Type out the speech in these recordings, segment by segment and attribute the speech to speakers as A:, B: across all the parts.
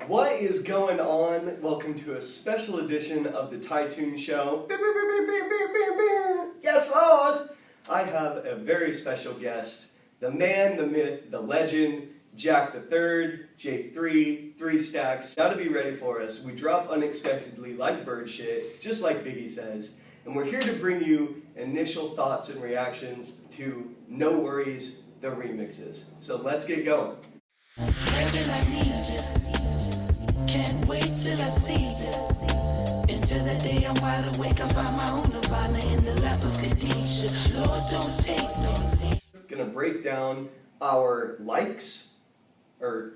A: What is going on? Welcome to a special edition of the Tytoon Show. Yes, Lord! I have a very special guest, the man, the myth, the legend, Jack the Third, J3, 3 Stacks. Now to be ready for us, we drop unexpectedly like bird shit, just like Biggie says, and we're here to bring you initial thoughts and reactions to Nxwrries, the remixes. So let's get going.
B: Can't wait till I see you. Until the day I'm wide awake, I find my own nirvana in the lap of Khadijah. Lord, don't take me.
A: Gonna break down our likes, or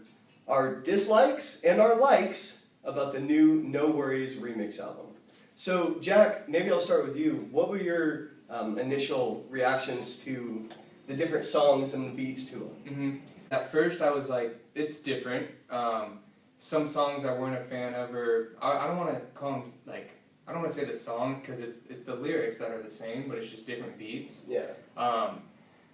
A: our dislikes, and our likes about the new Nxwrries remix album. So, Jack, maybe I'll start with you. What were your initial reactions to the different songs and the beats to them?
C: At first, I was like, it's different. Some songs I weren't a fan of, or I don't want to call them like, I don't want to say the songs because it's the lyrics that are the same, but it's just different beats.
A: Yeah.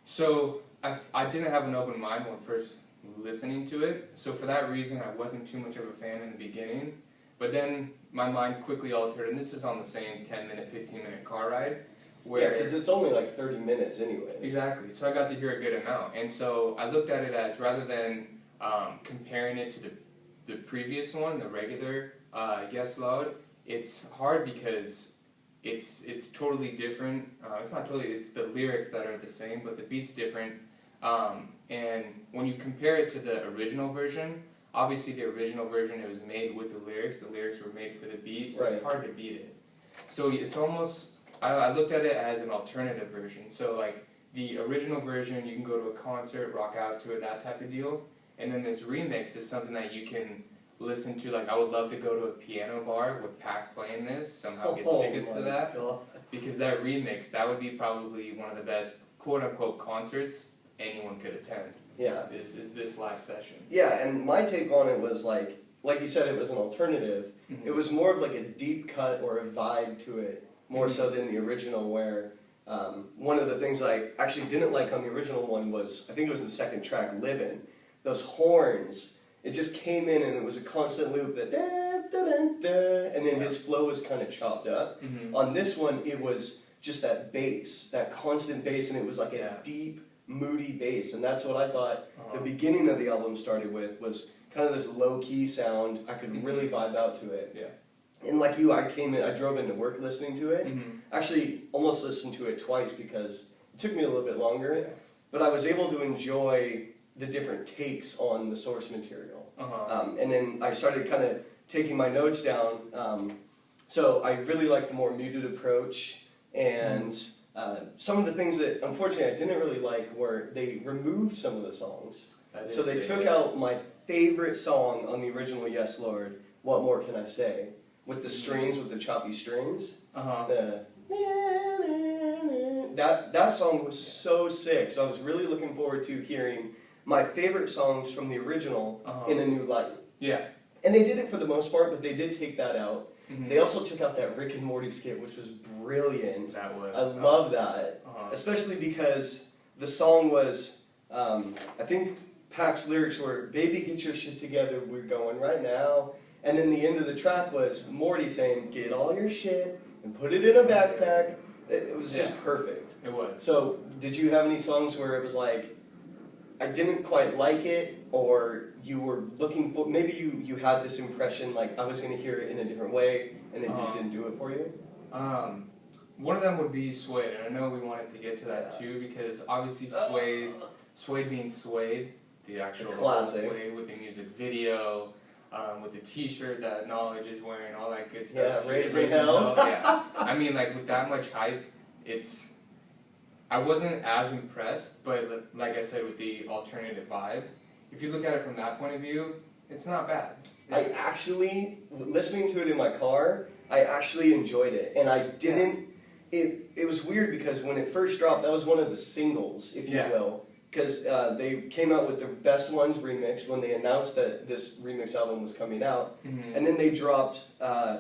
C: So I didn't have an open mind when first listening to it. So for that reason, I wasn't too much of a fan in the beginning. But then my mind quickly altered, and this is on the same 10-minute, 15-minute car ride.
A: Yeah, because it's only like 30 minutes anyways.
C: Exactly. So I got to hear a good amount. And so I looked at it as, rather than comparing it to the previous one, the regular Yes Loud, it's hard because it's totally different. It's not totally, it's the lyrics that are the same, but the beat's different. And when you compare it to the original version, obviously the original version, it was made with the lyrics were made for the beat, so it's hard to beat it. So it's almost, I looked at it as an alternative version. So like the original version, you can go to a concert, rock out to it, that type of deal. And then this remix is something that you can listen to. Like I would love to go to a piano bar with Pac playing this, somehow get tickets to that. God. Because that remix, that would be probably one of the best quote unquote concerts anyone could attend.
A: Yeah.
C: Is this live session.
A: Yeah, and my take on it was like you said, it was an alternative. It was more of like a deep cut or a vibe to it, more so than the original, where one of the things I actually didn't like on the original one was, I think it was the second track, Livin'. Those horns, it just came in and it was a constant loop that da, da, da, da, and then his flow was kind of chopped up. On this one, it was just that bass, that constant bass, and it was like a deep, moody bass, and that's what I thought the beginning of the album started with, was kind of this low-key sound. I could really vibe out to it. Yeah. And like you, I drove into work listening to it. Actually, almost listened to it twice because it took me a little bit longer, but I was able to enjoy the different takes on the source material. And then I started kind of taking my notes down. So I really liked the more muted approach, and some of the things that unfortunately I didn't really like were they removed some of the songs. So they took out my favorite song on the original Yes Lord, What More Can I Say, with the strings, with the choppy strings. That song was so sick, so I was really looking forward to hearing my favorite songs from the original in a new light. Yeah. And they did it for the most part, but they did take that out. They also took out that Rick and Morty skit, which was brilliant. I love that. Especially because the song was, I think Pac's lyrics were, "Baby, get your shit together, we're going right now." And then the end of the track was Morty saying, "Get all your shit and put it in a backpack." It was just perfect.
C: It was.
A: So, did you have any songs where it was like, I didn't quite like it, or you were looking for, maybe you had this impression like I was going to hear it in a different way, and it just didn't do it for you?
C: One of them would be Suede, and I know we wanted to get to that too, because obviously Suede being Suede, the actual
A: classic
C: Suede with the music video, with the t-shirt that Knowledge is wearing, all that good stuff.
A: Yeah, Raising Hell.
C: Yeah. I mean, like, with that much hype, I wasn't as impressed, but like I said, with the alternative vibe, if you look at it from that point of view, it's not bad.
A: I actually, listening to it in my car, I actually enjoyed it, and I didn't, it was weird because when it first dropped, that was one of the singles, if you will, because they came out with the Best Ones remix when they announced that this remix album was coming out, and then they dropped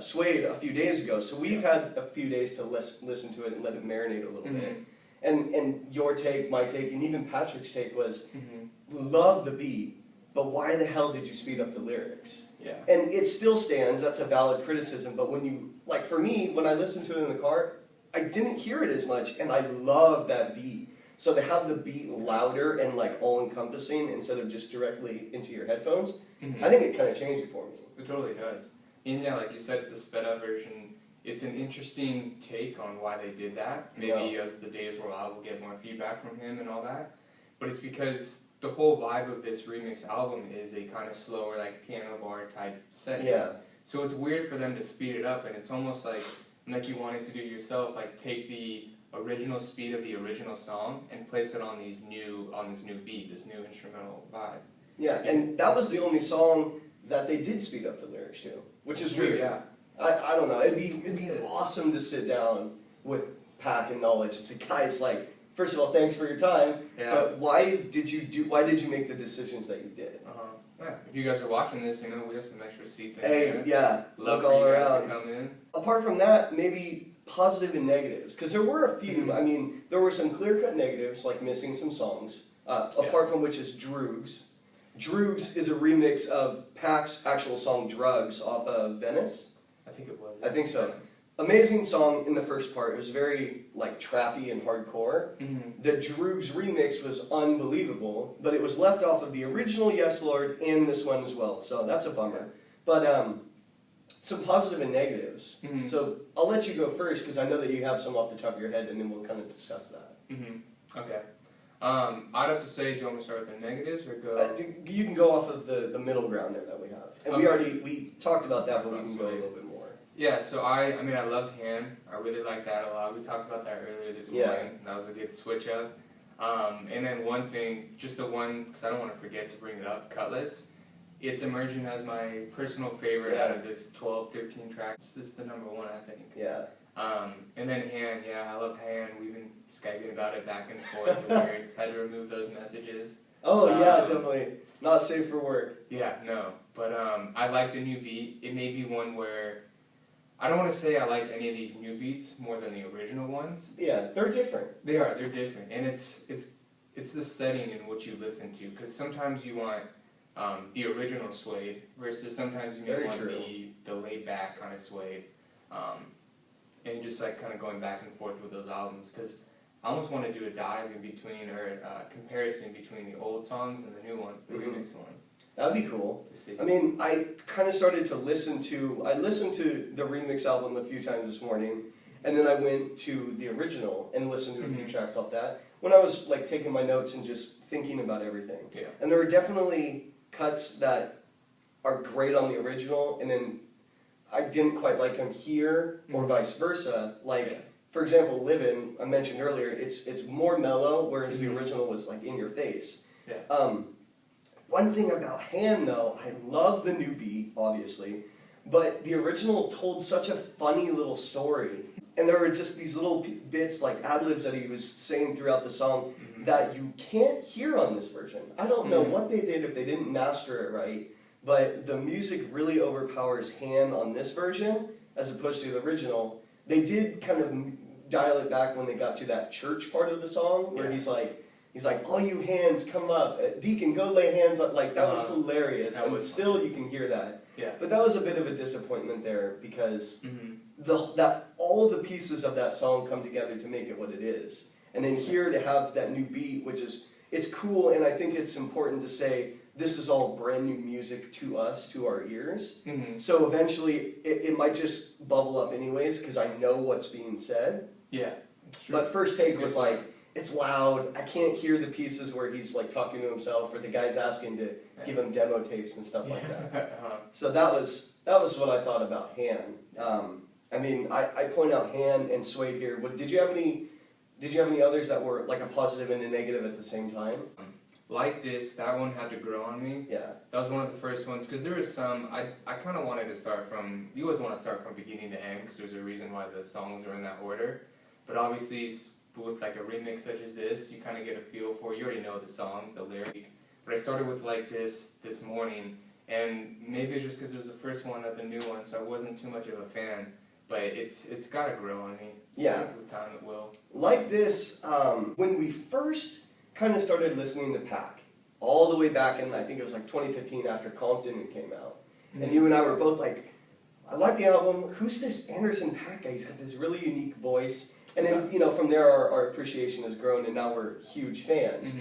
A: Suede a few days ago, so we've had a few days to listen to it and let it marinate a little bit. And your take, my take, and even Patrick's take was, love the beat, but why the hell did you speed up the lyrics?
C: Yeah.
A: And it still stands, that's a valid criticism, but when you, like for me, when I listened to it in the car, I didn't hear it as much, and I love that beat. So to have the beat louder and like all-encompassing instead of just directly into your headphones, I think it kind of changed it for me.
C: It totally does. And yeah, like you said, the sped up version, it's an interesting take on why they did that. Maybe as the days roll out, we'll get more feedback from him and all that. But it's because the whole vibe of this remix album is a kind of slower, like piano bar type setting.
A: Yeah.
C: So it's weird for them to speed it up, and it's almost like you wanted to do yourself, like take the original speed of the original song and place it on this new beat, this new instrumental vibe.
A: Yeah, and that was the only song that they did speed up the lyrics to, which is weird.
C: Yeah.
A: I don't know. It'd be awesome to sit down with Pac and Knowledge and say, guys, like, first of all, thanks for your time.
C: Yeah.
A: But why did you make the decisions that you did?
C: Yeah. If you guys are watching this, you know we have some extra seats in
A: Hey,
C: here.
A: yeah,
C: Love
A: look
C: for
A: all
C: you guys
A: around.
C: to come in.
A: Apart from that, maybe positive and negatives, because there were a few.
C: Mm-hmm.
A: I mean, there were some clear-cut negatives, like missing some songs. Apart from which is Droogs. Droogs is a remix of Pac's actual song Drugs off of Venice.
C: I think it was.
A: I think so. Amazing song in the first part. It was very like trappy and hardcore.
C: Mm-hmm.
A: The Droogs remix was unbelievable, but it was left off of the original Yes Lord and this one as well. So that's a bummer. But some positive and negatives.
C: Mm-hmm.
A: So I'll let you go first because I know that you have some off the top of your head, and then we'll kind of discuss that.
C: Mm-hmm. Okay. I'd have to say, do you want me to start with the negatives or go?
A: You can go off of the middle ground there that we have, and
C: Okay.
A: we talked about that, but we can go a little bit more.
C: Yeah, so I mean, I loved Han. I really liked that a lot. We talked about that earlier this morning. That was a good switch up. And then one thing, just the one, because I don't want to forget to bring it up, Cutlass. It's emerging as my personal favorite out of this 12, 13 tracks. This is the number one, I think.
A: Yeah.
C: And then Han, yeah, I love Han. We've been Skyping about it back and forth. Lyrics. Had to remove those messages.
A: Oh yeah, definitely not safe for work.
C: Yeah, no. But I like the new beat. It may be one where I don't want to say I like any of these new beats more than the original ones.
A: Yeah, they're different.
C: They are. They're different, and it's the setting in which you listen to. Because sometimes you want the original Suede versus sometimes you may want the laid back kind of Suede, and just like kind of going back and forth with those albums. Because I almost want to do a dive in between or a comparison between the old songs and the new ones, the remix ones.
A: That'd be cool.
C: To see.
A: I mean, I kind of started to listen to the remix album a few times this morning, and then I went to the original and listened to a few tracks off that when I was like taking my notes and just thinking about everything.
C: Yeah.
A: And there were definitely cuts that are great on the original, and then I didn't quite like them here, or vice versa. Like, for example, Livin', I mentioned earlier, it's more mellow, whereas the original was like in your face.
C: Yeah.
A: One thing about Han, though, I love the new beat, obviously, but the original told such a funny little story. And there were just these little bits, like ad-libs that he was saying throughout the song that you can't hear on this version. I don't know what they did if they didn't master it right, but the music really overpowers Han on this version as opposed to the original. They did kind of dial it back when they got to that church part of the song where he's like, all you hands come up. Deacon, go lay hands on. Like, that was hilarious. And still you can hear that.
C: Yeah.
A: But that was a bit of a disappointment there because that all the pieces of that song come together to make it what it is. And then here to have that new beat, which is, it's cool, and I think it's important to say this is all brand new music to us, to our ears. So eventually it might just bubble up anyways because I know what's being said.
C: Yeah.
A: But first take was like, it's loud. I can't hear the pieces where he's like talking to himself, or the guy's asking to give him demo tapes and stuff like that. So that was what I thought about Han. I mean, I point out Han and Suede here. Did you have any others that were like a positive and a negative at the same time?
C: Like this, that one had to grow on me.
A: Yeah.
C: That was one of the first ones because there was some. I kind of wanted to start from. You always want to start from beginning to end because there's a reason why the songs are in that order. But obviously, with like a remix such as this, you kind of get a feel for. You already know the songs, the lyric. But I started with Like This morning, and maybe it's just because it was the first one of the new one, so I wasn't too much of a fan. But it's got to grow on me.
A: Yeah.
C: With time it will.
A: Like This, when we first kind of started listening to Pac, all the way back in, I think it was like 2015 after Compton came out. And you and I were both like, I like the album. Who's this Anderson .Paak guy? He's got this really unique voice. And then, you know, from there our appreciation has grown, and now we're huge fans.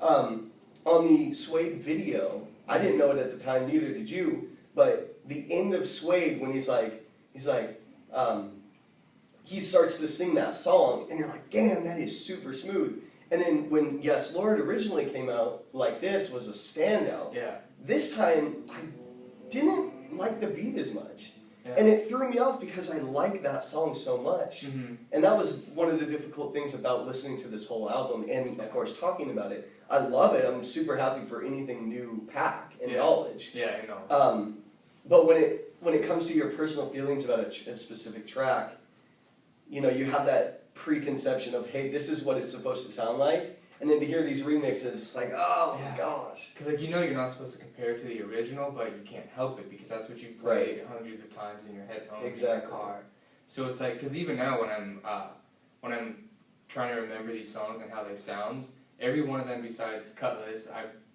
A: On the Suede video, I didn't know it at the time, neither did you, but the end of Suede, when he starts to sing that song, and you're like, damn, that is super smooth. And then when Yes Lord originally came out, like this was a standout.
C: Yeah.
A: This time, I didn't like the beat as much.
C: Yeah.
A: And it threw me off because I like that song so much. And that was one of the difficult things about listening to this whole album and, of course, talking about it. I love it. I'm super happy for anything new Paak and Knowledge.
C: Yeah, I know.
A: But when it comes to your personal feelings about a specific track, you know, you have that preconception of, hey, this is what it's supposed to sound like. And then to hear these remixes, it's like, oh my gosh.
C: Because, like, you know you're not supposed to compare it to the original, but you can't help it because that's what you've played hundreds of times in your headphones in your car. So it's like, because even now when I'm trying to remember these songs and how they sound, every one of them besides Cutlass,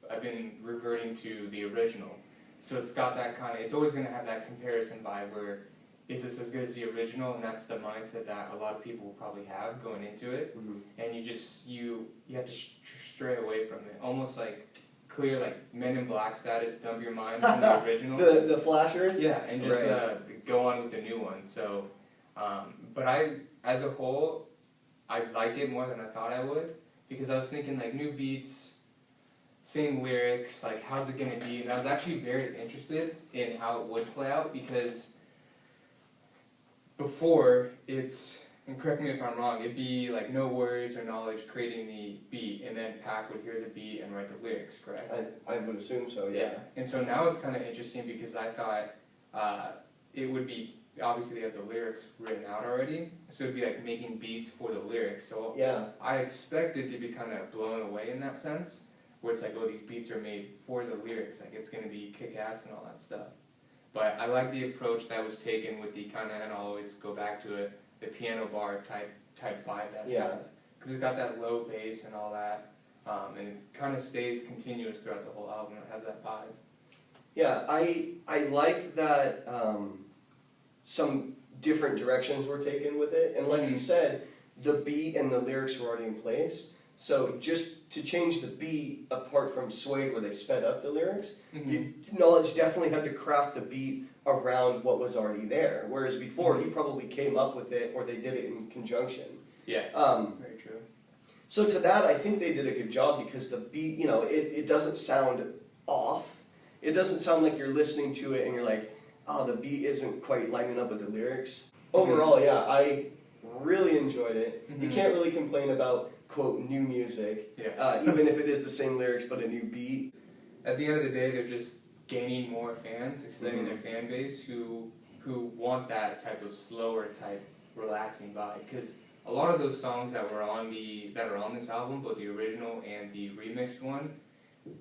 C: I've been reverting to the original. So it's got that kind of, it's always going to have that comparison vibe where, is this as good as the original? And that's the mindset that a lot of people will probably have going into it. And you have to stray away from it. Almost like clear, like Men in Black status, dump your mind from the original.
A: the flashers?
C: Yeah, and just go on with the new one. So, but as a whole, I like it more than I thought I would. Because I was thinking like new beats, same lyrics, like how's it going to be? And I was actually very interested in how it would play out because before, and correct me if I'm wrong, it'd be like No Worries or Knowledge creating the beat, and then Paak would hear the beat and write the lyrics, correct?
A: I would assume so, yeah.
C: And so now it's kind of interesting because I thought it would be, obviously they have the lyrics written out already, so it'd be like making beats for the lyrics. So I expected to be kind of blown away in that sense, where it's like, oh, these beats are made for the lyrics, like it's going to be kick-ass and all that stuff. But I like the approach that was taken with the kind of, and I'll always go back to it, the piano bar type vibe that it has. Because it's got that low bass and all that, and it kind of stays continuous throughout the whole album. It has that vibe.
A: Yeah, I liked that some different directions were taken with it. And like you said, the beat and the lyrics were already in place. So just to change the beat apart from Suede where they sped up the lyrics, Knowledge definitely had to craft the beat around what was already there. Whereas before, he probably came up with it or they did it in conjunction.
C: Yeah, very true.
A: So to that, I think they did a good job because the beat, you know, it doesn't sound off. It doesn't sound like you're listening to it and you're like, oh, the beat isn't quite lining up with the lyrics. Overall, yeah, I really enjoyed it. You can't really complain about, quote, new music, even if it is the same lyrics but a new beat.
C: At the end of the day, they're just gaining more fans, extending their fan base who want that type of slower type relaxing vibe. Because a lot of those songs that are on this album, both the original and the remixed one,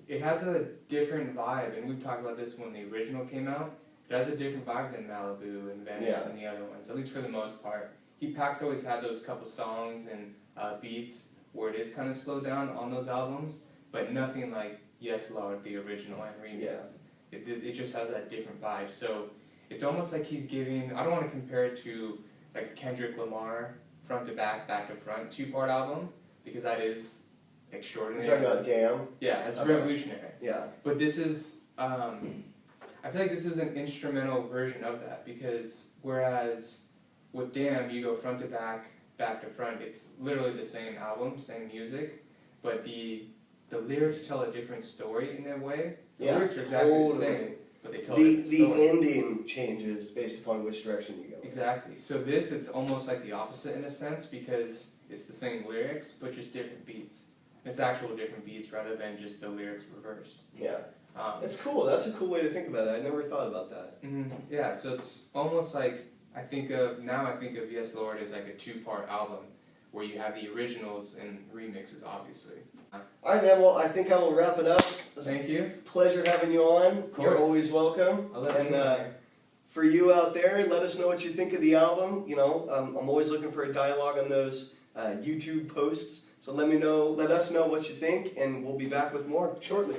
C: it has a different vibe. And we've talked about this when the original came out. It has a different vibe than Malibu and Venice and the other ones, at least for the most part. Paak's always had those couple songs and beats where it is kind of slowed down on those albums, but nothing like Yes Lord, the original and remix. It just has that different vibe. So it's almost like he's giving, I don't want to compare it to like a Kendrick Lamar front to back, back to front 2-part album, because that is extraordinary.
A: You're talking about Damn?
C: Yeah, it's revolutionary.
A: Yeah.
C: But this is, I feel like this is an instrumental version of that, because whereas with Damn you go front to back, back to front, it's literally the same album, same music, but the lyrics tell a different story in a way. The lyrics are exactly the same, but they tell a different story.
A: The ending changes based upon which direction you go.
C: Exactly. So it's almost like the opposite in a sense, because it's the same lyrics, but just different beats. It's actual different beats rather than just the lyrics reversed.
A: Yeah. That's cool. That's a cool way to think about it. I never thought about that.
C: Yeah, so it's almost like, I think of Yes Lord as like a 2-part album, where you have the originals and remixes, obviously.
A: Alright, man, well, I think I will wrap it up.
C: Thank you.
A: Pleasure having you on. You're always welcome. For you out there, let us know what you think of the album. You know, I'm always looking for a dialogue on those YouTube posts. So let us know what you think, and we'll be back with more shortly.